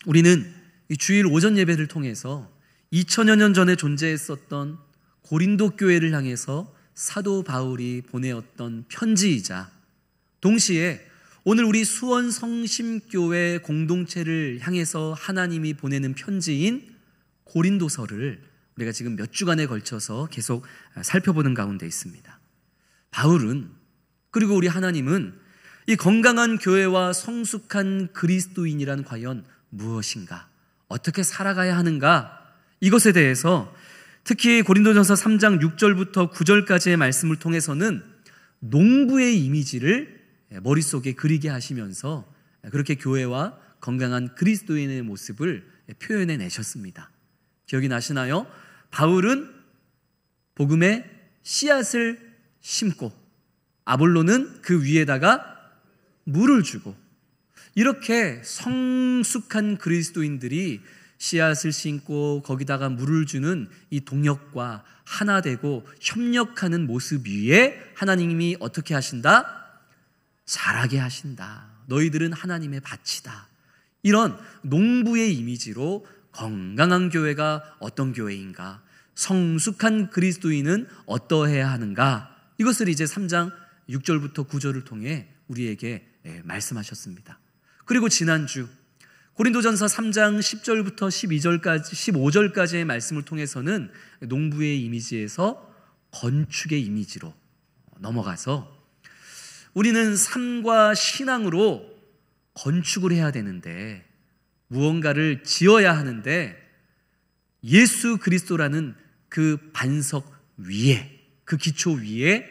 우리는 이 주일 오전 예배를 통해서 2000여 년 전에 존재했었던 고린도 교회를 향해서 사도 바울이 보내었던 편지이자 동시에 오늘 우리 수원 성심교회 공동체를 향해서 하나님이 보내는 편지인 고린도서를 우리가 지금 몇 주간에 걸쳐서 계속 살펴보는 가운데 있습니다. 바울은, 그리고 우리 하나님은 이 건강한 교회와 성숙한 그리스도인이란 과연 무엇인가, 어떻게 살아가야 하는가, 이것에 대해서 특히 고린도전서 3장 6절부터 9절까지의 말씀을 통해서는 농부의 이미지를 머릿속에 그리게 하시면서 그렇게 교회와 건강한 그리스도인의 모습을 표현해 내셨습니다. 기억이 나시나요? 바울은 복음의 씨앗을 심고 아볼로는 그 위에다가 물을 주고, 이렇게 성숙한 그리스도인들이 씨앗을 심고 거기다가 물을 주는 이 동역과 하나 되고 협력하는 모습 위에 하나님이 어떻게 하신다? 자라게 하신다. 너희들은 하나님의 밭이다. 이런 농부의 이미지로 건강한 교회가 어떤 교회인가, 성숙한 그리스도인은 어떠해야 하는가, 이것을 이제 3장 6절부터 9절을 통해 우리에게 말씀하셨습니다. 그리고 지난주 고린도전서 3장 10절부터 15절까지의 말씀을 통해서는 농부의 이미지에서 건축의 이미지로 넘어가서 우리는 삶과 신앙으로 건축을 해야 되는데, 무언가를 지어야 하는데 예수 그리스도라는 그 반석 위에, 그 기초 위에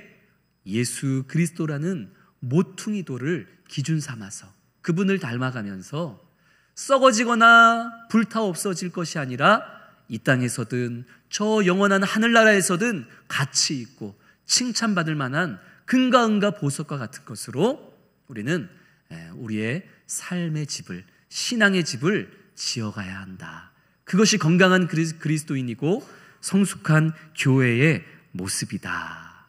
예수 그리스도라는 모퉁이돌을 기준 삼아서 그분을 닮아가면서 썩어지거나 불타 없어질 것이 아니라 이 땅에서든 저 영원한 하늘나라에서든 가치 있고 칭찬받을 만한 금과 은과 보석과 같은 것으로 우리는 우리의 삶의 집을, 신앙의 집을 지어가야 한다. 그것이 건강한 그리스도인이고 성숙한 교회의 모습이다.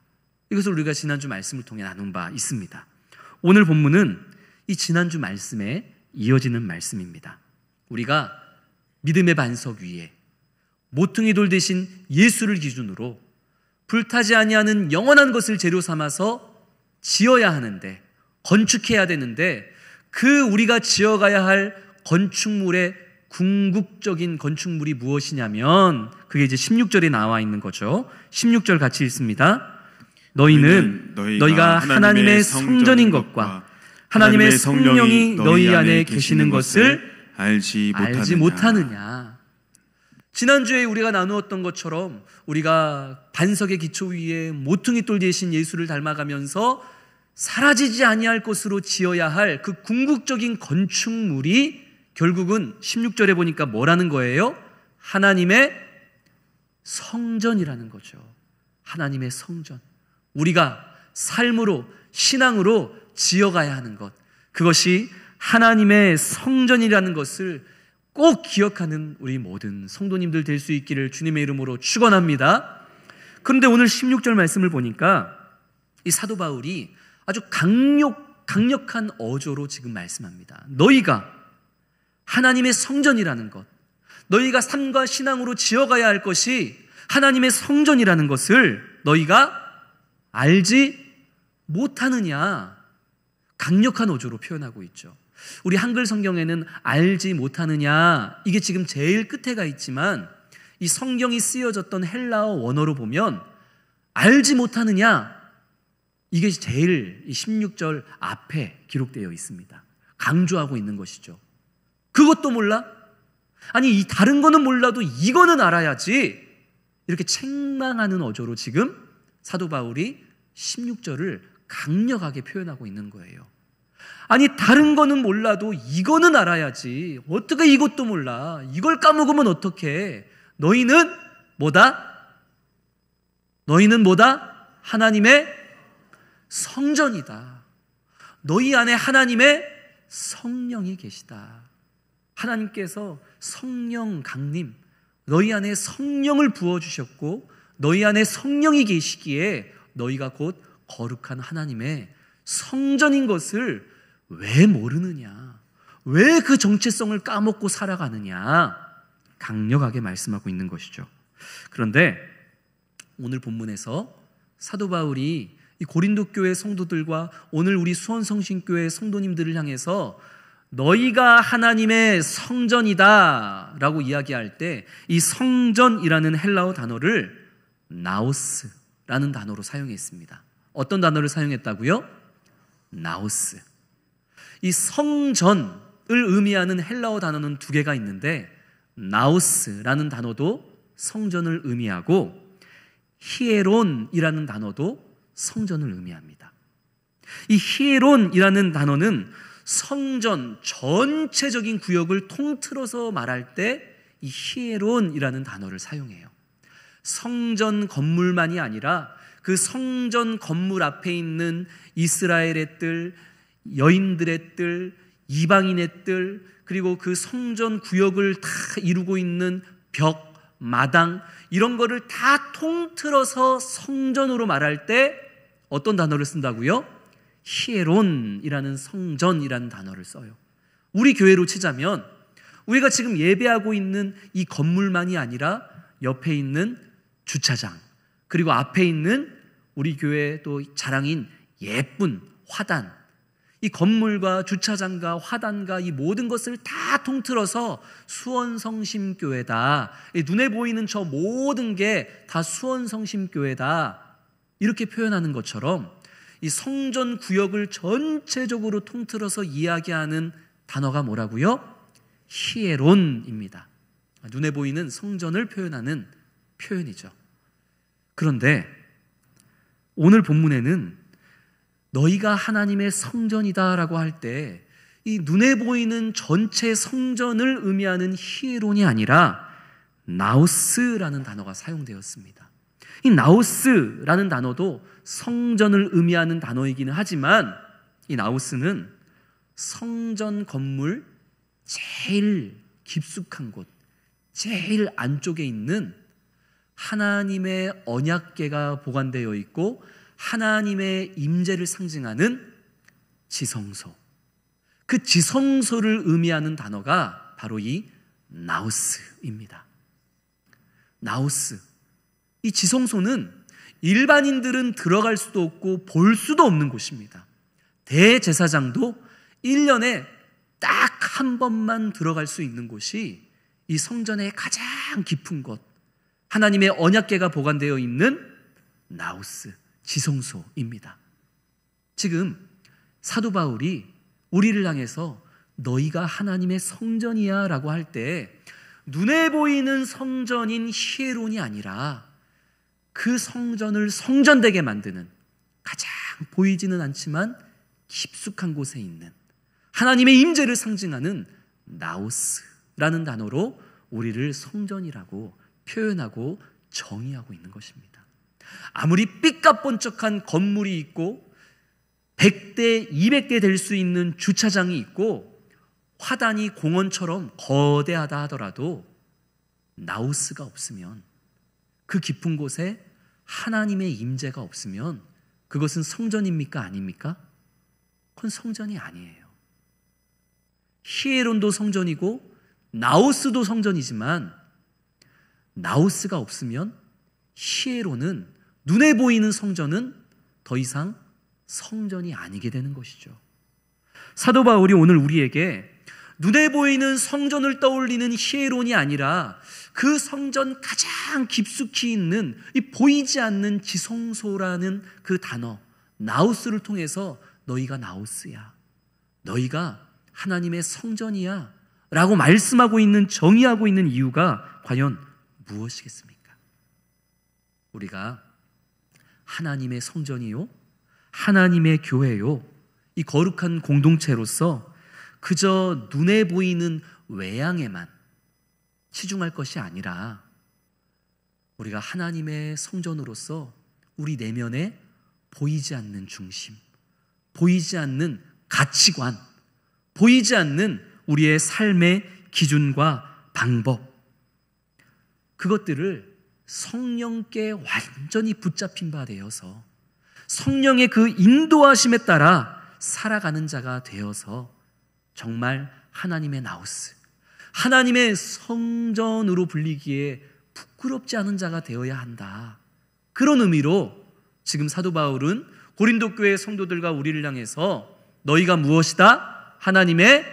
이것을 우리가 지난주 말씀을 통해 나눈 바 있습니다. 오늘 본문은 이 지난주 말씀에 이어지는 말씀입니다. 우리가 믿음의 반석 위에 모퉁이돌 대신 예수를 기준으로 불타지 아니하는 영원한 것을 재료 삼아서 지어야 하는데, 건축해야 되는데, 그 우리가 지어가야 할 건축물의 궁극적인 건축물이 무엇이냐면 그게 이제 16절에 나와 있는 거죠. 16절 같이 읽습니다. 너희가 하나님의 성전인 것과 하나님의 성령이 너희 안에 계시는 것을 알지 못하느냐. 지난주에 우리가 나누었던 것처럼 우리가 반석의 기초 위에 모퉁이돌 대신 예수를 닮아가면서 사라지지 아니할 것으로 지어야 할 그 궁극적인 건축물이 결국은 16절에 보니까 뭐라는 거예요? 하나님의 성전이라는 거죠. 하나님의 성전. 우리가 삶으로, 신앙으로 지어가야 하는 것, 그것이 하나님의 성전이라는 것을 꼭 기억하는 우리 모든 성도님들 될 수 있기를 주님의 이름으로 축원합니다. 그런데 오늘 16절 말씀을 보니까 이 사도 바울이 아주 강력한 어조로 지금 말씀합니다. 너희가 하나님의 성전이라는 것, 너희가 삶과 신앙으로 지어가야 할 것이 하나님의 성전이라는 것을 너희가 알지 못하느냐. 강력한 어조로 표현하고 있죠. 우리 한글 성경에는 알지 못하느냐, 이게 지금 제일 끝에 가 있지만 이 성경이 쓰여졌던 헬라어 원어로 보면 알지 못하느냐, 이게 제일 16절 앞에 기록되어 있습니다. 강조하고 있는 것이죠. 그것도 몰라? 아니, 이 다른 거는 몰라도 이거는 알아야지. 이렇게 책망하는 어조로 지금 사도 바울이 16절을 강력하게 표현하고 있는 거예요. 아니, 다른 거는 몰라도 이거는 알아야지. 어떻게 이것도 몰라? 이걸 까먹으면 어떡해? 너희는 뭐다? 하나님의 성전이다. 너희 안에 하나님의 성령이 계시다. 하나님께서 성령 강림, 너희 안에 성령을 부어주셨고 너희 안에 성령이 계시기에 너희가 곧 거룩한 하나님의 성전인 것을 왜 모르느냐? 왜 그 정체성을 까먹고 살아가느냐 강력하게 말씀하고 있는 것이죠. 그런데 오늘 본문에서 사도 바울이 이 고린도 교회 성도들과 오늘 우리 수원성신교회 성도님들을 향해서 너희가 하나님의 성전이다 라고 이야기할 때 이 성전이라는 헬라어 단어를 나오스라는 단어로 사용했습니다. 어떤 단어를 사용했다고요? 나오스. 이 성전을 의미하는 헬라어 단어는 두 개가 있는데 나오스라는 단어도 성전을 의미하고 히에론이라는 단어도 성전을 의미합니다. 이 히에론이라는 단어는 성전 전체적인 구역을 통틀어서 말할 때 이 히에론이라는 단어를 사용해요. 성전 건물만이 아니라 그 성전 건물 앞에 있는 이스라엘의 뜰, 여인들의 뜰, 이방인의 뜰, 그리고 그 성전 구역을 다 이루고 있는 벽, 마당 이런 거를 다 통틀어서 성전으로 말할 때 어떤 단어를 쓴다고요? 히에론이라는 성전이라는 단어를 써요. 우리 교회로 치자면 우리가 지금 예배하고 있는 이 건물만이 아니라 옆에 있는 주차장, 그리고 앞에 있는 우리 교회 또 자랑인 예쁜 화단, 이 건물과 주차장과 화단과 이 모든 것을 다 통틀어서 수원성심교회다, 눈에 보이는 저 모든 게 다 수원성심교회다 이렇게 표현하는 것처럼 이 성전 구역을 전체적으로 통틀어서 이야기하는 단어가 뭐라고요? 히에론입니다. 눈에 보이는 성전을 표현하는 표현이죠. 그런데 오늘 본문에는 너희가 하나님의 성전이다 라고 할 때 이 눈에 보이는 전체 성전을 의미하는 히에론이 아니라 나우스라는 단어가 사용되었습니다. 이 나우스라는 단어도 성전을 의미하는 단어이기는 하지만 이 나우스는 성전 건물 제일 깊숙한 곳, 제일 안쪽에 있는 하나님의 언약궤가 보관되어 있고 하나님의 임재를 상징하는 지성소, 그 지성소를 의미하는 단어가 바로 이 나우스입니다. 나우스. 이 지성소는 일반인들은 들어갈 수도 없고 볼 수도 없는 곳입니다. 대제사장도 1년에 딱 한 번만 들어갈 수 있는 곳이 이 성전의 가장 깊은 곳, 하나님의 언약궤가 보관되어 있는 나우스, 지성소입니다. 지금 사도 바울이 우리를 향해서 너희가 하나님의 성전이야 라고 할 때 눈에 보이는 성전인 히에론이 아니라 그 성전을 성전되게 만드는 가장 보이지는 않지만 깊숙한 곳에 있는 하나님의 임재를 상징하는 나우스라는 단어로 우리를 성전이라고 표현하고 정의하고 있는 것입니다. 아무리 삐까뻔쩍한 건물이 있고 100대, 200대 될 수 있는 주차장이 있고 화단이 공원처럼 거대하다 하더라도 나우스가 없으면, 그 깊은 곳에 하나님의 임재가 없으면 그것은 성전입니까? 아닙니까? 그건 성전이 아니에요. 히에론도 성전이고 나우스도 성전이지만 나우스가 없으면 히에론은, 눈에 보이는 성전은 더 이상 성전이 아니게 되는 것이죠. 사도 바울이 오늘 우리에게 눈에 보이는 성전을 떠올리는 히에론이 아니라 그 성전 가장 깊숙이 있는 이 보이지 않는 지성소라는 그 단어 나우스를 통해서 너희가 나우스야, 너희가 하나님의 성전이야 라고 말씀하고 있는, 정의하고 있는 이유가 과연 무엇이겠습니까? 우리가 하나님의 성전이요, 하나님의 교회요, 이 거룩한 공동체로서 그저 눈에 보이는 외양에만 치중할 것이 아니라 우리가 하나님의 성전으로서 우리 내면에 보이지 않는 중심, 보이지 않는 가치관, 보이지 않는 우리의 삶의 기준과 방법, 그것들을 성령께 완전히 붙잡힌 바 되어서 성령의 그 인도하심에 따라 살아가는 자가 되어서 정말 하나님의 나우스, 하나님의 성전으로 불리기에 부끄럽지 않은 자가 되어야 한다. 그런 의미로 지금 사도 바울은 고린도 교회 성도들과 우리를 향해서 너희가 무엇이다? 하나님의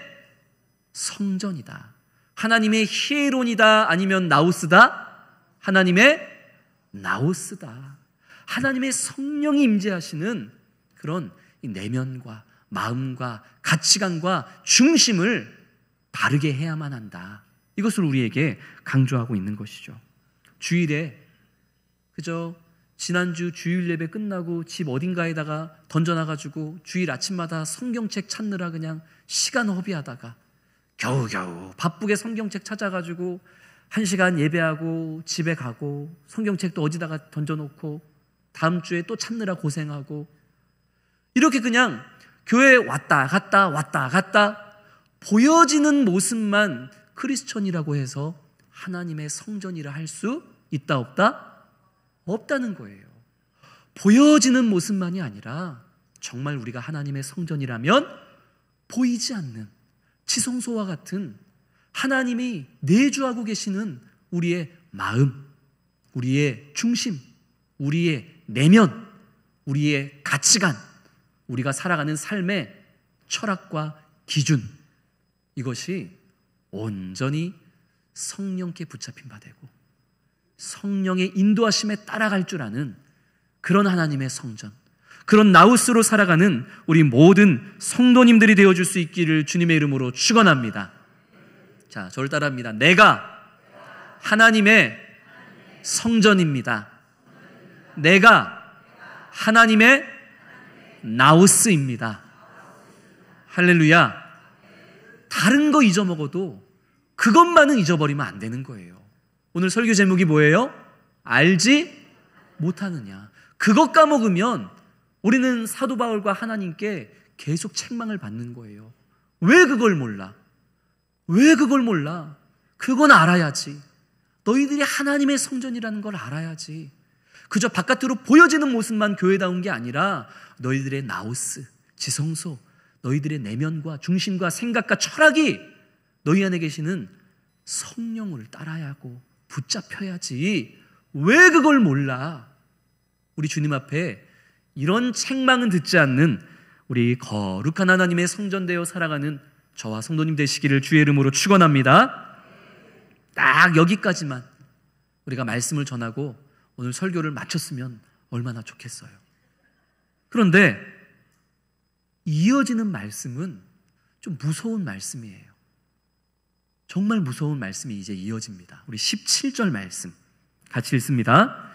성전이다. 하나님의 히에론이다. 아니면 나우스다? 하나님의 나우스다. 하나님의 성령이 임재하시는 그런 내면과 마음과 가치관과 중심을 바르게 해야만 한다. 이것을 우리에게 강조하고 있는 것이죠. 주일에 그저 지난주 주일 예배 끝나고 집 어딘가에다가 던져놔가지고 주일 아침마다 성경책 찾느라 그냥 시간 허비하다가 겨우겨우 바쁘게 성경책 찾아가지고 1시간 예배하고 집에 가고 성경책도 어디다가 던져놓고 다음 주에 또 찾느라 고생하고 이렇게 그냥 교회에 왔다 갔다 보여지는 모습만 크리스천이라고 해서 하나님의 성전이라 할 수 있다 없다? 없다는 거예요. 보여지는 모습만이 아니라 정말 우리가 하나님의 성전이라면 보이지 않는 지성소와 같은 하나님이 내주하고 계시는 우리의 마음, 우리의 중심, 우리의 내면, 우리의 가치관, 우리가 살아가는 삶의 철학과 기준, 이것이 온전히 성령께 붙잡힌 바 되고 성령의 인도하심에 따라갈 줄 아는 그런 하나님의 성전, 그런 나우스로 살아가는 우리 모든 성도님들이 되어줄 수 있기를 주님의 이름으로 축원합니다. 자, 저를 따라합니다. 내가 하나님의 성전입니다. 내가 하나님의 나우스입니다. 할렐루야. 다른 거 잊어먹어도 그것만은 잊어버리면 안 되는 거예요. 오늘 설교 제목이 뭐예요? 알지 못하느냐. 그것 까먹으면 우리는 사도 바울과 하나님께 계속 책망을 받는 거예요. 왜 그걸 몰라? 왜 그걸 몰라? 그건 알아야지. 너희들이 하나님의 성전이라는 걸 알아야지. 그저 바깥으로 보여지는 모습만 교회다운 게 아니라 너희들의 나우스, 지성소, 너희들의 내면과 중심과 생각과 철학이 너희 안에 계시는 성령을 따라야 하고 붙잡혀야지. 왜 그걸 몰라? 우리 주님 앞에 이런 책망은 듣지 않는 우리 거룩한 하나님의 성전되어 살아가는 저와 성도님 되시기를 주의 이름으로 축원합니다. 딱 여기까지만 우리가 말씀을 전하고 오늘 설교를 마쳤으면 얼마나 좋겠어요. 그런데 이어지는 말씀은 좀 무서운 말씀이에요. 정말 무서운 말씀이 이제 이어집니다. 우리 17절 말씀 같이 읽습니다.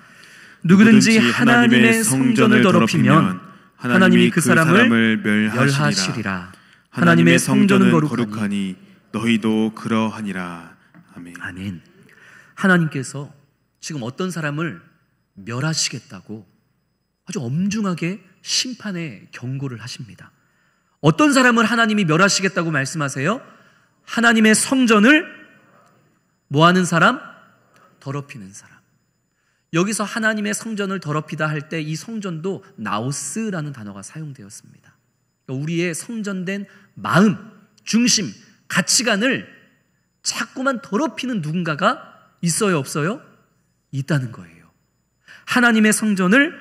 누구든지 하나님의 성전을 더럽히면 하나님이 그 사람을 멸하시리라. 하나님의 성전은 거룩하니 너희도 그러하니라. 아멘. 아멘. 하나님께서 지금 어떤 사람을 멸하시겠다고 아주 엄중하게 심판의 경고를 하십니다. 어떤 사람을 하나님이 멸하시겠다고 말씀하세요? 하나님의 성전을 뭐하는 사람? 더럽히는 사람. 여기서 하나님의 성전을 더럽히다 할 때 이 성전도 나우스라는 단어가 사용되었습니다. 우리의 성전된 마음, 중심, 가치관을 자꾸만 더럽히는 누군가가 있어요, 없어요? 있다는 거예요. 하나님의 성전을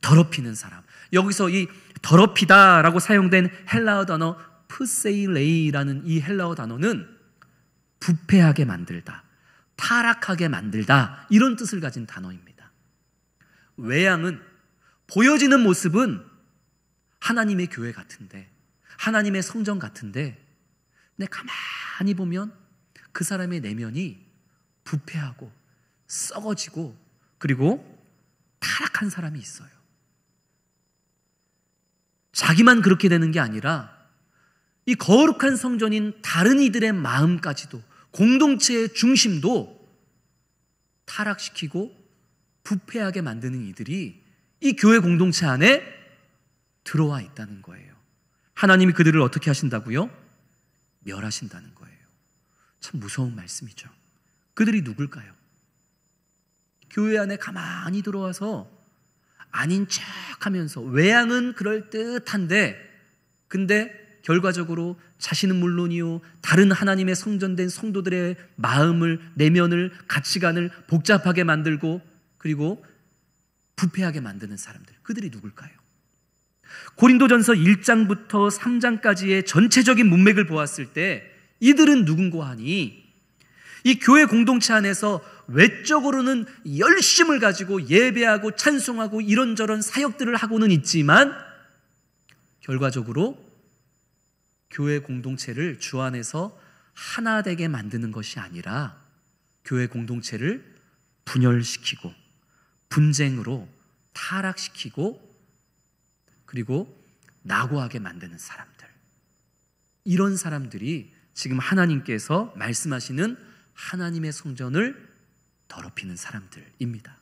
더럽히는 사람. 여기서 이 더럽히다라고 사용된 헬라어 단어 프세일레이라는 이 헬라어 단어는 부패하게 만들다, 타락하게 만들다, 이런 뜻을 가진 단어입니다. 외양은, 보여지는 모습은 하나님의 교회 같은데, 하나님의 성전 같은데, 근데 가만히 보면 그 사람의 내면이 부패하고 썩어지고 그리고 타락한 사람이 있어요. 자기만 그렇게 되는 게 아니라 이 거룩한 성전인 다른 이들의 마음까지도, 공동체의 중심도 타락시키고 부패하게 만드는 이들이 이 교회 공동체 안에 들어와 있다는 거예요. 하나님이 그들을 어떻게 하신다고요? 멸하신다는 거예요. 참 무서운 말씀이죠. 그들이 누굴까요? 교회 안에 가만히 들어와서 아닌 척하면서 외양은 그럴듯한데 근데 결과적으로 자신은 물론이요 다른 하나님의 성전된 성도들의 마음을, 내면을, 가치관을 복잡하게 만들고 그리고 부패하게 만드는 사람들, 그들이 누굴까요? 고린도전서 1장부터 3장까지의 전체적인 문맥을 보았을 때 이들은 누군고 하니 이 교회 공동체 안에서 외적으로는 열심을 가지고 예배하고 찬송하고 이런저런 사역들을 하고는 있지만 결과적으로 교회 공동체를 주 안에서 하나 되게 만드는 것이 아니라 교회 공동체를 분열시키고 분쟁으로 타락시키고 그리고 낙오하게 만드는 사람들, 이런 사람들이 지금 하나님께서 말씀하시는 하나님의 성전을 더럽히는 사람들입니다.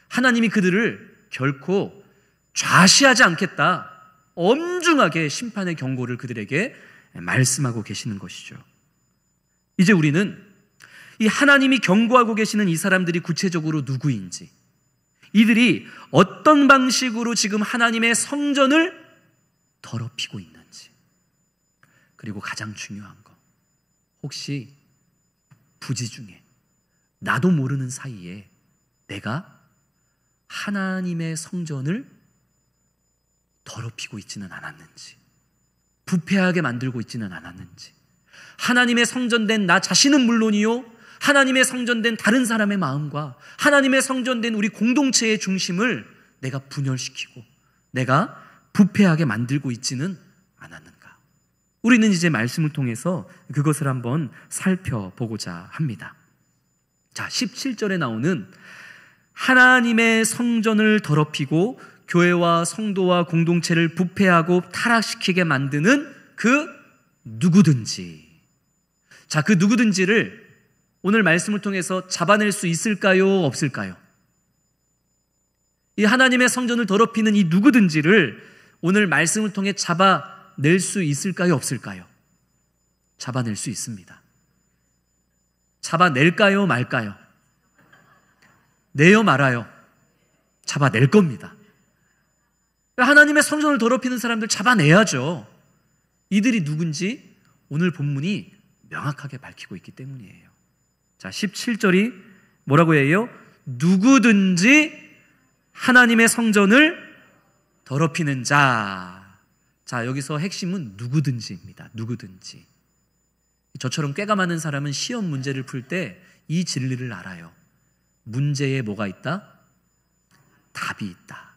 하나님이 그들을 결코 좌시하지 않겠다, 엄중하게 심판의 경고를 그들에게 말씀하고 계시는 것이죠. 이제 우리는 이 하나님이 경고하고 계시는 이 사람들이 구체적으로 누구인지, 이들이 어떤 방식으로 지금 하나님의 성전을 더럽히고 있는지, 그리고 가장 중요한 거, 혹시 부지 중에 나도 모르는 사이에 내가 하나님의 성전을 더럽히고 있지는 않았는지, 부패하게 만들고 있지는 않았는지, 하나님의 성전된 나 자신은 물론이요 하나님의 성전된 다른 사람의 마음과 하나님의 성전된 우리 공동체의 중심을 내가 분열시키고 내가 부패하게 만들고 있지는 않았는가? 우리는 이제 말씀을 통해서 그것을 한번 살펴보고자 합니다. 자, 17절에 나오는 하나님의 성전을 더럽히고 교회와 성도와 공동체를 부패하고 타락시키게 만드는 그 누구든지. 자, 그 누구든지를 오늘 말씀을 통해서 잡아낼 수 있을까요? 없을까요? 이 하나님의 성전을 더럽히는 이 누구든지를 오늘 말씀을 통해 잡아낼 수 있을까요? 없을까요? 잡아낼 수 있습니다. 잡아낼까요? 말까요? 내요 말아요? 잡아낼 겁니다. 하나님의 성전을 더럽히는 사람들 잡아내야죠. 이들이 누군지 오늘 본문이 명확하게 밝히고 있기 때문이에요. 자, 17절이 뭐라고 해요? 누구든지 하나님의 성전을 더럽히는 자. 자, 여기서 핵심은 누구든지입니다. 누구든지. 저처럼 꾀가 많은 사람은 시험 문제를 풀 때 이 진리를 알아요. 문제에 뭐가 있다? 답이 있다.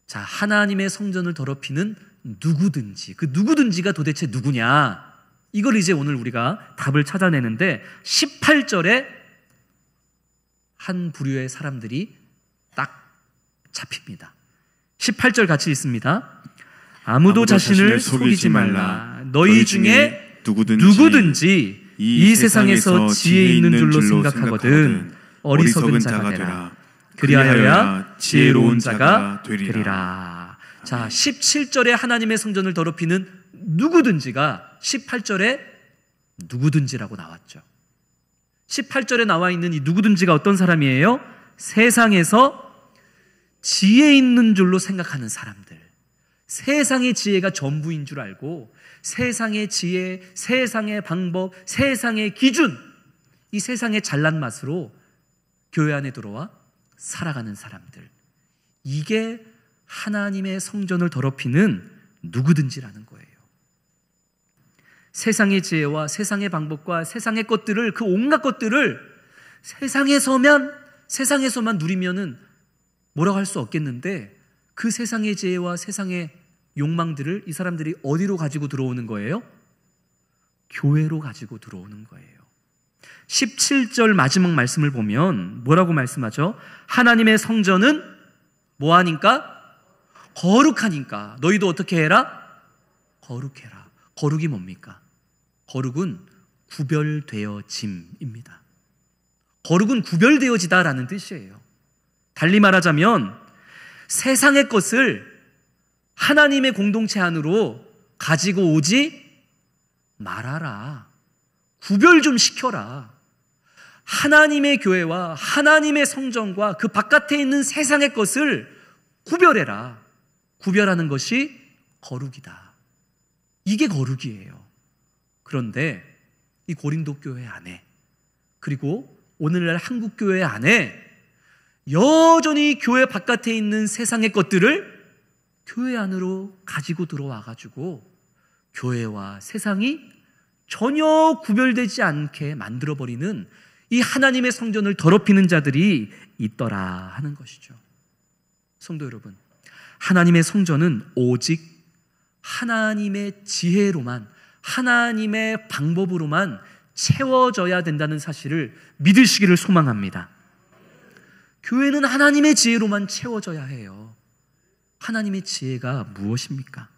자, 하나님의 성전을 더럽히는 누구든지, 그 누구든지가 도대체 누구냐? 이걸 이제 오늘 우리가 답을 찾아내는데 18절에 한 부류의 사람들이 딱 잡힙니다. 18절 같이 있습니다. 아무도 자신을 속이지 말라. 너희 중에 누구든지 이 세상에서 지혜 있는 줄로 생각하거든 어리석은 자가 되라. 그리하여야 지혜로운 자가 되리라. 자, 17절에 하나님의 성전을 더럽히는 누구든지가 18절에 누구든지라고 나왔죠. 18절에 나와 있는 이 누구든지가 어떤 사람이에요? 세상에서 지혜 있는 줄로 생각하는 사람들, 세상의 지혜가 전부인 줄 알고 세상의 지혜, 세상의 방법, 세상의 기준, 이 세상의 잘난 맛으로 교회 안에 들어와 살아가는 사람들, 이게 하나님의 성전을 더럽히는 누구든지라는 거예요. 세상의 지혜와 세상의 방법과 세상의 것들을, 그 온갖 것들을 세상에서만 누리면은 뭐라고 할 수 없겠는데, 그 세상의 지혜와 세상의 욕망들을 이 사람들이 어디로 가지고 들어오는 거예요? 교회로 가지고 들어오는 거예요. 17절 마지막 말씀을 보면 뭐라고 말씀하죠? 하나님의 성전은 뭐하니까? 거룩하니까 너희도 어떻게 해라? 거룩해라. 거룩이 뭡니까? 거룩은 구별되어짐입니다. 거룩은 구별되어지다라는 뜻이에요. 달리 말하자면 세상의 것을 하나님의 공동체 안으로 가지고 오지 말아라. 구별 좀 시켜라. 하나님의 교회와 하나님의 성전과 그 바깥에 있는 세상의 것을 구별해라. 구별하는 것이 거룩이다. 이게 거룩이에요. 그런데 이 고린도 교회 안에, 그리고 오늘날 한국 교회 안에 여전히 교회 바깥에 있는 세상의 것들을 교회 안으로 가지고 들어와가지고 교회와 세상이 전혀 구별되지 않게 만들어버리는 이 하나님의 성전을 더럽히는 자들이 있더라 하는 것이죠. 성도 여러분, 하나님의 성전은 오직 하나님의 지혜로만, 하나님의 방법으로만 채워져야 된다는 사실을 믿으시기를 소망합니다. 교회는 하나님의 지혜로만 채워져야 해요. 하나님의 지혜가 무엇입니까?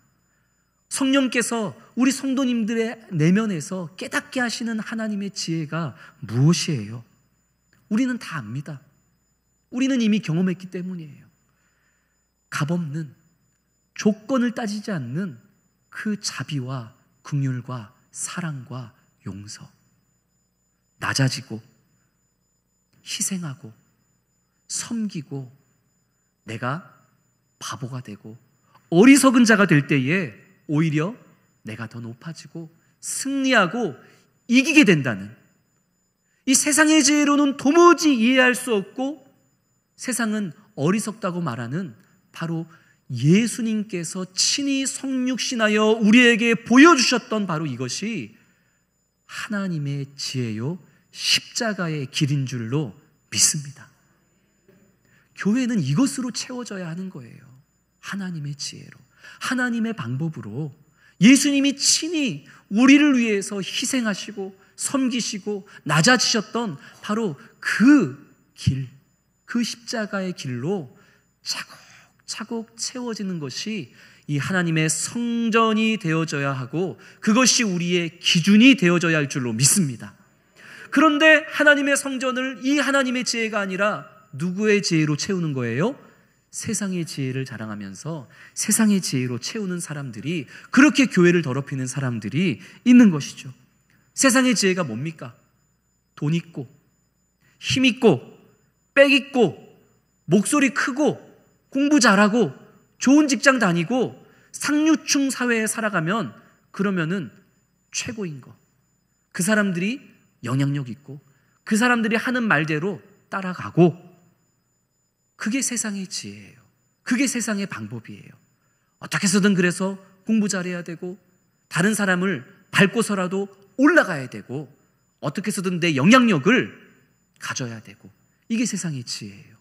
성령께서 우리 성도님들의 내면에서 깨닫게 하시는 하나님의 지혜가 무엇이에요? 우리는 다 압니다. 우리는 이미 경험했기 때문이에요. 값없는, 조건을 따지지 않는 그 자비와 긍휼과 사랑과 용서, 낮아지고 희생하고 섬기고 내가 바보가 되고 어리석은 자가 될 때에 오히려 내가 더 높아지고 승리하고 이기게 된다는, 이 세상의 지혜로는 도무지 이해할 수 없고 세상은 어리석다고 말하는 바로 예수님께서 친히 성육신하여 우리에게 보여주셨던 바로 이것이 하나님의 지혜요 십자가의 길인 줄로 믿습니다. 교회는 이것으로 채워져야 하는 거예요. 하나님의 지혜로, 하나님의 방법으로 예수님이 친히 우리를 위해서 희생하시고 섬기시고 낮아지셨던 바로 그 길, 그 십자가의 길로 차곡차곡 채워지는 것이 이 하나님의 성전이 되어져야 하고 그것이 우리의 기준이 되어져야 할 줄로 믿습니다. 그런데 하나님의 성전을 이 하나님의 지혜가 아니라 누구의 지혜로 채우는 거예요? 세상의 지혜를 자랑하면서 세상의 지혜로 채우는 사람들이, 그렇게 교회를 더럽히는 사람들이 있는 것이죠. 세상의 지혜가 뭡니까? 돈 있고 힘 있고 빽 있고 목소리 크고 공부 잘하고 좋은 직장 다니고 상류층 사회에 살아가면 그러면은 최고인 거. 그 사람들이 영향력 있고 그 사람들이 하는 말대로 따라가고, 그게 세상의 지혜예요. 그게 세상의 방법이에요. 어떻게 해서든 그래서 공부 잘해야 되고 다른 사람을 밟고서라도 올라가야 되고 어떻게 해서든 내 영향력을 가져야 되고, 이게 세상의 지혜예요.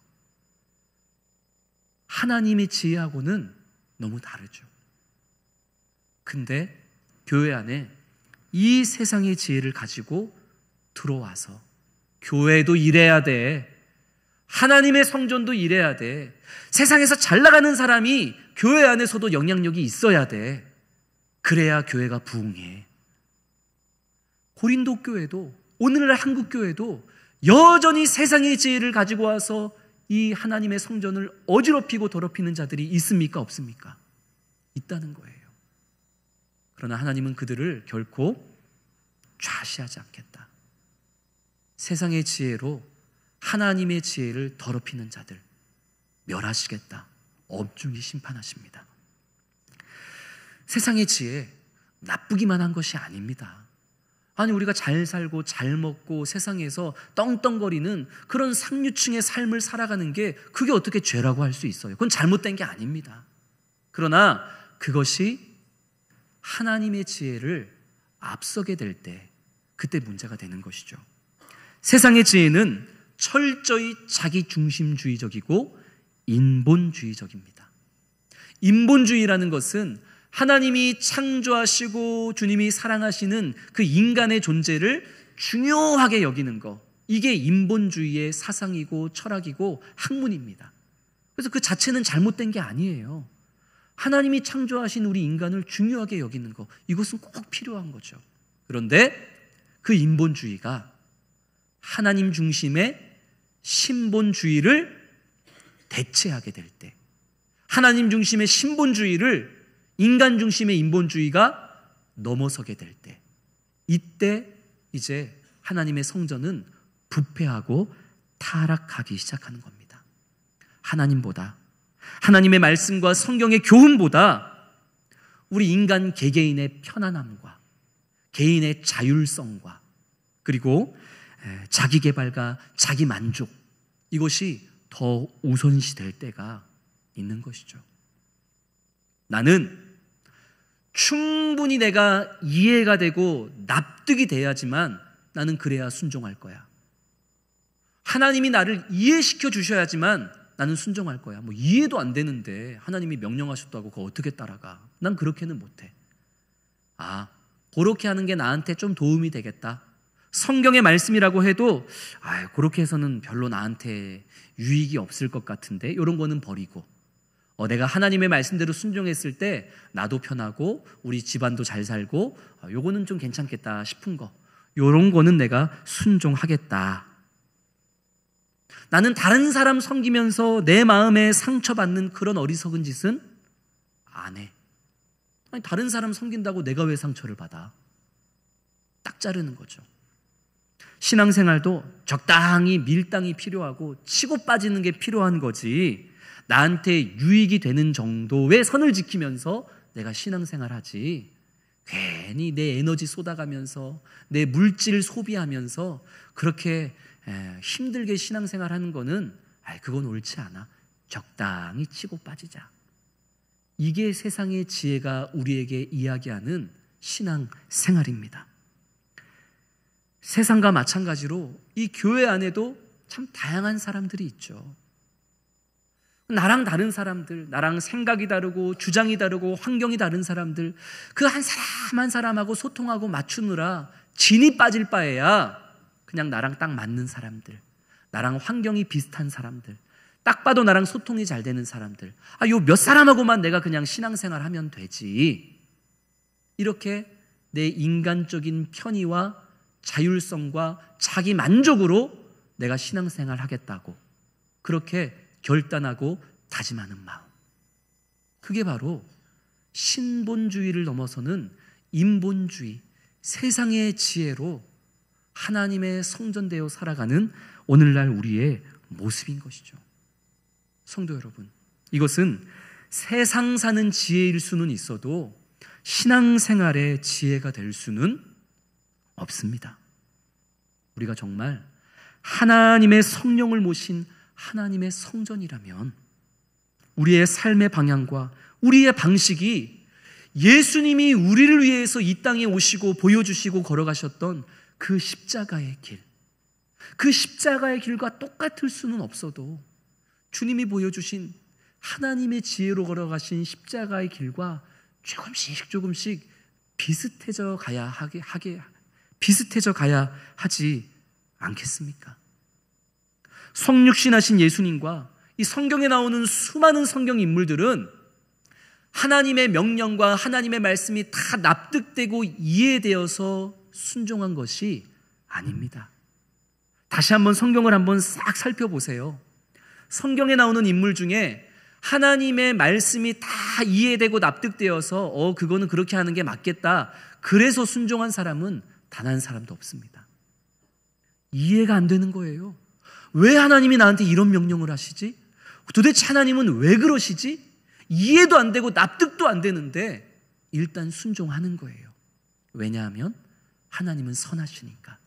하나님의 지혜하고는 너무 다르죠. 근데 교회 안에 이 세상의 지혜를 가지고 들어와서 교회도 일해야 돼, 하나님의 성전도 일해야 돼, 세상에서 잘 나가는 사람이 교회 안에서도 영향력이 있어야 돼, 그래야 교회가 부흥해. 고린도 교회도 오늘날 한국 교회도 여전히 세상의 지혜를 가지고 와서 이 하나님의 성전을 어지럽히고 더럽히는 자들이 있습니까? 없습니까? 있다는 거예요. 그러나 하나님은 그들을 결코 좌시하지 않겠다. 세상의 지혜로 하나님의 지혜를 더럽히는 자들 멸하시겠다. 엄중히 심판하십니다. 세상의 지혜 나쁘기만 한 것이 아닙니다. 아니, 우리가 잘 살고 잘 먹고 세상에서 떵떵거리는 그런 상류층의 삶을 살아가는 게 그게 어떻게 죄라고 할 수 있어요? 그건 잘못된 게 아닙니다. 그러나 그것이 하나님의 지혜를 앞서게 될 때 그때 문제가 되는 것이죠. 세상의 지혜는 철저히 자기중심주의적이고 인본주의적입니다. 인본주의라는 것은 하나님이 창조하시고 주님이 사랑하시는 그 인간의 존재를 중요하게 여기는 것, 이게 인본주의의 사상이고 철학이고 학문입니다. 그래서 그 자체는 잘못된 게 아니에요. 하나님이 창조하신 우리 인간을 중요하게 여기는 것, 이것은 꼭 필요한 거죠. 그런데 그 인본주의가 하나님 중심의 신본주의를 대체하게 될 때, 하나님 중심의 신본주의를 인간 중심의 인본주의가 넘어서게 될 때, 이때 이제 하나님의 성전은 부패하고 타락하기 시작하는 겁니다. 하나님보다, 하나님의 말씀과 성경의 교훈보다 우리 인간 개개인의 편안함과 개인의 자율성과 그리고 자기 개발과 자기 만족, 이것이 더 우선시 될 때가 있는 것이죠. 나는 충분히 내가 이해가 되고 납득이 돼야지만 나는 그래야 순종할 거야. 하나님이 나를 이해시켜 주셔야지만 나는 순종할 거야. 뭐 이해도 안 되는데 하나님이 명령하셨다고 그거 어떻게 따라가? 난 그렇게는 못해. 그렇게 하는 게 나한테 좀 도움이 되겠다. 성경의 말씀이라고 해도 그렇게 해서는 별로 나한테 유익이 없을 것 같은데 이런 거는 버리고 내가 하나님의 말씀대로 순종했을 때 나도 편하고 우리 집안도 잘 살고 요거는 좀 괜찮겠다 싶은 거, 요런 거는 내가 순종하겠다. 나는 다른 사람 섬기면서 내 마음에 상처받는 그런 어리석은 짓은 안 해. 아니, 다른 사람 섬긴다고 내가 왜 상처를 받아? 딱 자르는 거죠. 신앙생활도 적당히 밀당이 필요하고 치고 빠지는 게 필요한 거지, 나한테 유익이 되는 정도의 선을 지키면서 내가 신앙생활 하지, 괜히 내 에너지 쏟아가면서 내 물질 소비하면서 그렇게 힘들게 신앙생활 하는 거는 그건 옳지 않아. 적당히 치고 빠지자. 이게 세상의 지혜가 우리에게 이야기하는 신앙생활입니다. 세상과 마찬가지로 이 교회 안에도 참 다양한 사람들이 있죠. 나랑 다른 사람들, 나랑 생각이 다르고 주장이 다르고 환경이 다른 사람들, 그 한 사람 한 사람하고 소통하고 맞추느라 진이 빠질 바에야 그냥 나랑 딱 맞는 사람들, 나랑 환경이 비슷한 사람들, 딱 봐도 나랑 소통이 잘 되는 사람들, 요 몇 사람하고만 내가 그냥 신앙생활 하면 되지, 이렇게 내 인간적인 편의와 자율성과 자기 만족으로 내가 신앙생활 하겠다고 그렇게 결단하고 다짐하는 마음, 그게 바로 신본주의를 넘어서는 인본주의, 세상의 지혜로 하나님의 성전되어 살아가는 오늘날 우리의 모습인 것이죠. 성도 여러분, 이것은 세상 사는 지혜일 수는 있어도 신앙생활의 지혜가 될 수는 없습니다. 우리가 정말 하나님의 성령을 모신 하나님의 성전이라면 우리의 삶의 방향과 우리의 방식이 예수님이 우리를 위해서 이 땅에 오시고 보여주시고 걸어가셨던 그 십자가의 길, 그 십자가의 길과 똑같을 수는 없어도 주님이 보여주신 하나님의 지혜로 걸어가신 십자가의 길과 조금씩 비슷해져 가야 하지 않겠습니까? 성육신하신 예수님과 이 성경에 나오는 수많은 성경 인물들은 하나님의 명령과 하나님의 말씀이 다 납득되고 이해되어서 순종한 것이 아닙니다. 다시 한번 성경을 한번 싹 살펴보세요. 성경에 나오는 인물 중에 하나님의 말씀이 다 이해되고 납득되어서 그거는 그렇게 하는 게 맞겠다, 그래서 순종한 사람은 단 한 사람도 없습니다. 이해가 안 되는 거예요. 왜 하나님이 나한테 이런 명령을 하시지? 도대체 하나님은 왜 그러시지? 이해도 안 되고 납득도 안 되는데 일단 순종하는 거예요. 왜냐하면 하나님은 선하시니까.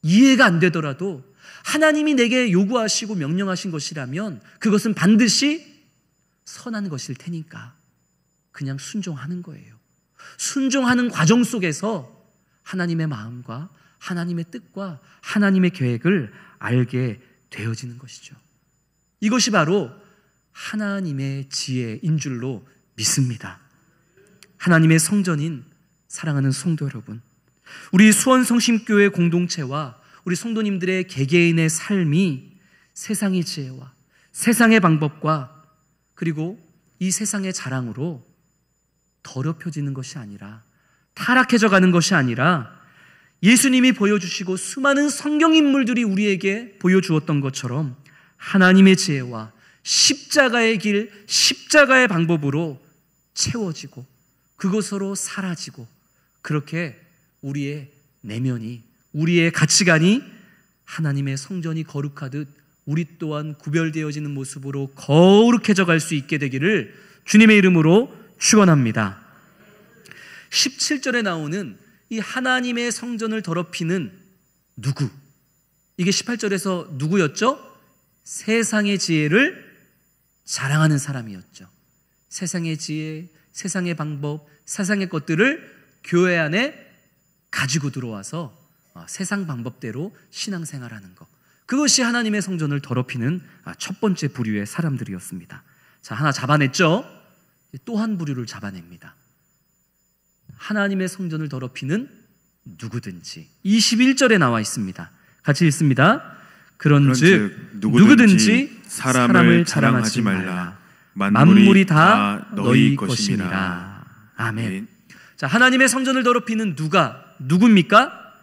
이해가 안 되더라도 하나님이 내게 요구하시고 명령하신 것이라면 그것은 반드시 선한 것일 테니까 그냥 순종하는 거예요. 순종하는 과정 속에서 하나님의 마음과 하나님의 뜻과 하나님의 계획을 알게 되어지는 것이죠. 이것이 바로 하나님의 지혜인 줄로 믿습니다. 하나님의 성전인 사랑하는 성도 여러분, 우리 수원성심교회 공동체와 우리 성도님들의 개개인의 삶이 세상의 지혜와 세상의 방법과 그리고 이 세상의 자랑으로 더럽혀지는 것이 아니라, 타락해져 가는 것이 아니라 예수님이 보여주시고 수많은 성경 인물들이 우리에게 보여주었던 것처럼 하나님의 지혜와 십자가의 길, 십자가의 방법으로 채워지고 그것으로 사라지고, 그렇게 우리의 내면이, 우리의 가치관이 하나님의 성전이 거룩하듯 우리 또한 구별되어지는 모습으로 거룩해져 갈 수 있게 되기를 주님의 이름으로 축원합니다. 17절에 나오는 이 하나님의 성전을 더럽히는 누구? 이게 18절에서 누구였죠? 세상의 지혜를 자랑하는 사람이었죠. 세상의 지혜, 세상의 방법, 세상의 것들을 교회 안에 가지고 들어와서 세상 방법대로 신앙생활하는 것, 그것이 하나님의 성전을 더럽히는 첫 번째 부류의 사람들이었습니다. 자, 하나 잡아냈죠? 또 한 부류를 잡아냅니다. 하나님의 성전을 더럽히는 누구든지. 21절에 나와 있습니다. 같이 읽습니다. 그런즉 누구든지 사람을 자랑하지 말라. 만물이 다 너희 것이니라. 아멘. 자, 하나님의 성전을 더럽히는 누구입니까?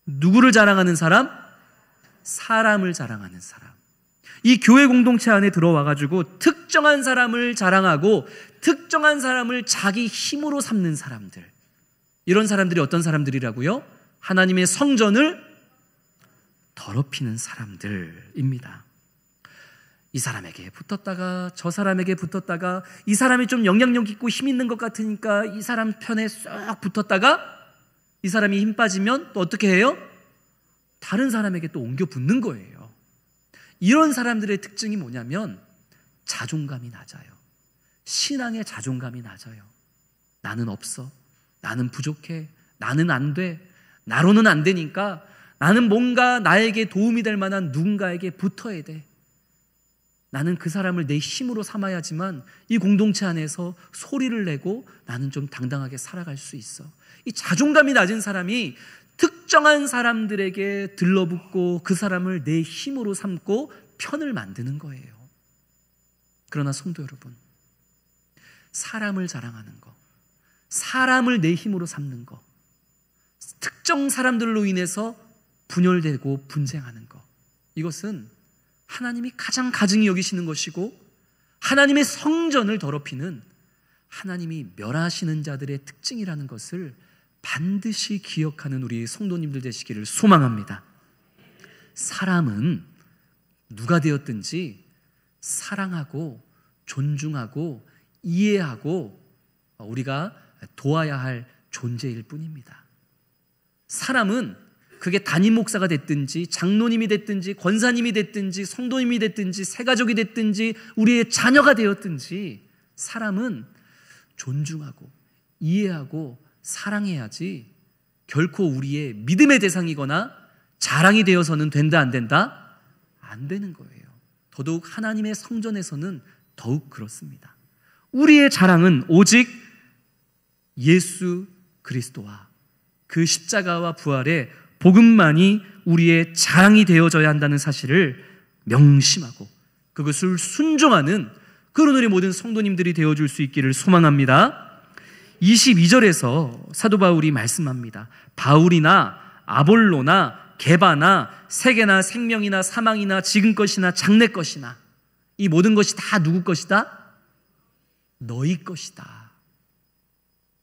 누구를 자랑하는 사람? 사람을 자랑하는 사람. 이 교회 공동체 안에 들어와가지고 특정한 사람을 자랑하고 특정한 사람을 자기 힘으로 삼는 사람들, 이런 사람들이 어떤 사람들이라고요? 하나님의 성전을 더럽히는 사람들입니다. 이 사람에게 붙었다가 저 사람에게 붙었다가, 이 사람이 좀 영향력 있고 힘 있는 것 같으니까 이 사람 편에 쏙 붙었다가, 이 사람이 힘 빠지면 또 어떻게 해요? 다른 사람에게 또 옮겨 붙는 거예요. 이런 사람들의 특징이 뭐냐면 자존감이 낮아요. 신앙의 자존감이 낮아요. 나는 없어, 나는 부족해, 나는 안 돼, 나로는 안 되니까 나는 뭔가 나에게 도움이 될 만한 누군가에게 붙어야 돼. 나는 그 사람을 내 힘으로 삼아야지만 이 공동체 안에서 소리를 내고 나는 좀 당당하게 살아갈 수 있어. 이 자존감이 낮은 사람이 특정한 사람들에게 들러붙고 그 사람을 내 힘으로 삼고 편을 만드는 거예요. 그러나 성도 여러분, 사람을 자랑하는 거, 사람을 내 힘으로 삼는 거, 특정 사람들로 인해서 분열되고 분쟁하는 거, 이것은 하나님이 가장 가증히 여기시는 것이고 하나님의 성전을 더럽히는 하나님이 멸하시는 자들의 특징이라는 것을 반드시 기억하는 우리 성도님들 되시기를 소망합니다. 사람은 누가 되었든지 사랑하고 존중하고 이해하고 우리가 도와야 할 존재일 뿐입니다. 사람은 그게 담임 목사가 됐든지 장로님이 됐든지 권사님이 됐든지 성도님이 됐든지 새가족이 됐든지 우리의 자녀가 되었든지 사람은 존중하고 이해하고 사랑해야지 결코 우리의 믿음의 대상이거나 자랑이 되어서는 된다 안 된다? 안 되는 거예요. 더더욱 하나님의 성전에서는 더욱 그렇습니다. 우리의 자랑은 오직 예수 그리스도와 그 십자가와 부활의 복음만이 우리의 자랑이 되어져야 한다는 사실을 명심하고 그것을 순종하는 그런 우리 모든 성도님들이 되어줄 수 있기를 소망합니다. 22절에서 사도 바울이 말씀합니다. 바울이나 아볼로나 게바나 세계나 생명이나 사망이나 지금 것이나 장래 것이나 이 모든 것이 다 누구 것이다? 너희 것이다.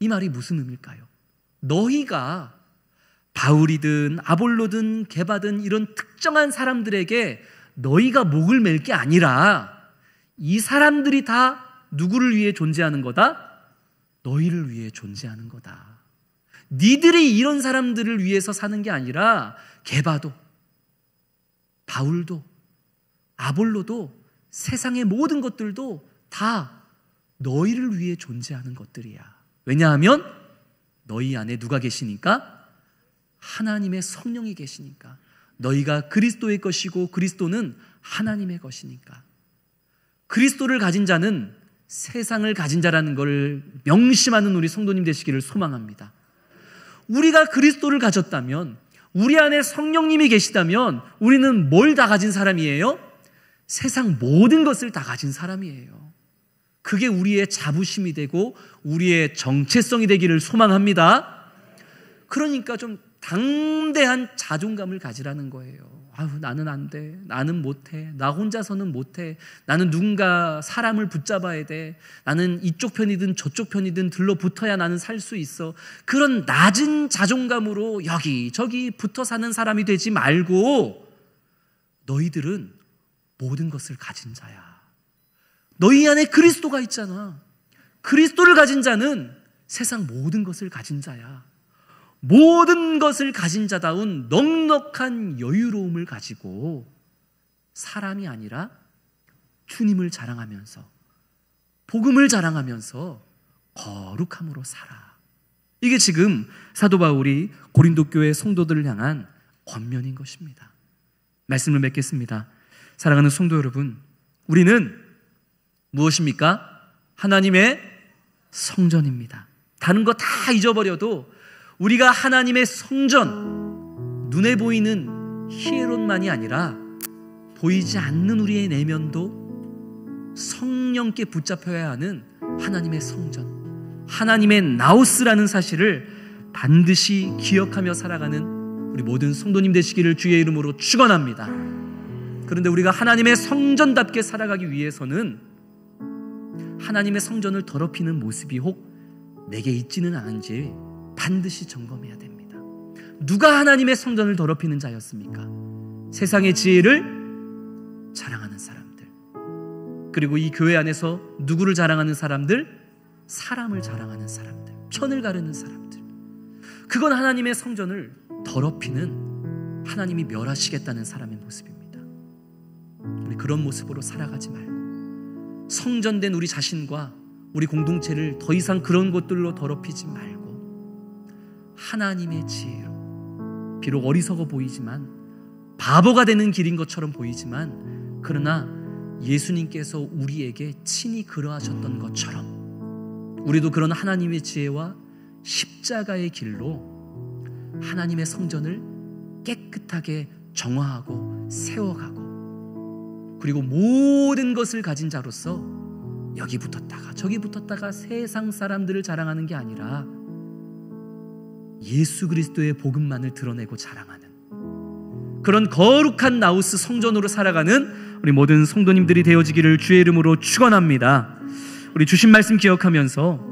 이 말이 무슨 의미일까요? 너희가 바울이든 아볼로든 게바든 이런 특정한 사람들에게 너희가 목을 맬 게 아니라 이 사람들이 다 누구를 위해 존재하는 거다? 너희를 위해 존재하는 거다. 니들이 이런 사람들을 위해서 사는 게 아니라 게바도 바울도 아볼로도 세상의 모든 것들도 다 너희를 위해 존재하는 것들이야. 왜냐하면 너희 안에 누가 계시니까? 하나님의 성령이 계시니까. 너희가 그리스도의 것이고 그리스도는 하나님의 것이니까. 그리스도를 가진 자는 세상을 가진 자라는 것을 명심하는 우리 성도님 되시기를 소망합니다. 우리가 그리스도를 가졌다면, 우리 안에 성령님이 계시다면 우리는 뭘 다 가진 사람이에요? 세상 모든 것을 다 가진 사람이에요. 그게 우리의 자부심이 되고 우리의 정체성이 되기를 소망합니다. 그러니까 좀 당대한 자존감을 가지라는 거예요. 아유, 나는 안 돼. 나는 못해. 나 혼자서는 못해. 나는 누군가 사람을 붙잡아야 돼. 나는 이쪽 편이든 저쪽 편이든 들러붙어야 나는 살 수 있어. 그런 낮은 자존감으로 여기저기 붙어 사는 사람이 되지 말고 너희들은 모든 것을 가진 자야. 너희 안에 그리스도가 있잖아. 그리스도를 가진 자는 세상 모든 것을 가진 자야. 모든 것을 가진 자다운 넉넉한 여유로움을 가지고 사람이 아니라 주님을 자랑하면서, 복음을 자랑하면서 거룩함으로 살아. 이게 지금 사도 바울이 고린도 교회 성도들을 향한 권면인 것입니다. 말씀을 맺겠습니다. 사랑하는 성도 여러분, 우리는 무엇입니까? 하나님의 성전입니다. 다른 거 다 잊어버려도 우리가 하나님의 성전, 눈에 보이는 히에론만이 아니라 보이지 않는 우리의 내면도 성령께 붙잡혀야 하는 하나님의 성전, 하나님의 나우스라는 사실을 반드시 기억하며 살아가는 우리 모든 성도님 되시기를 주의 이름으로 축원합니다. 그런데 우리가 하나님의 성전답게 살아가기 위해서는 하나님의 성전을 더럽히는 모습이 혹 내게 있지는 않은지 반드시 점검해야 됩니다. 누가 하나님의 성전을 더럽히는 자였습니까? 세상의 지혜를 자랑하는 사람들, 그리고 이 교회 안에서 누구를 자랑하는 사람들? 사람을 자랑하는 사람들, 편을 가르는 사람들. 그건 하나님의 성전을 더럽히는, 하나님이 멸하시겠다는 사람의 모습입니다. 우리 그런 모습으로 살아가지 말고 성전된 우리 자신과 우리 공동체를 더 이상 그런 것들로 더럽히지 말고 하나님의 지혜로, 비록 어리석어 보이지만, 바보가 되는 길인 것처럼 보이지만, 그러나 예수님께서 우리에게 친히 그러하셨던 것처럼 우리도 그런 하나님의 지혜와 십자가의 길로 하나님의 성전을 깨끗하게 정화하고 세워가고, 그리고 모든 것을 가진 자로서 여기 붙었다가 저기 붙었다가 세상 사람들을 자랑하는 게 아니라 예수 그리스도의 복음만을 드러내고 자랑하는 그런 거룩한 나우스 성전으로 살아가는 우리 모든 성도님들이 되어지기를 주의 이름으로 축원합니다. 우리 주신 말씀 기억하면서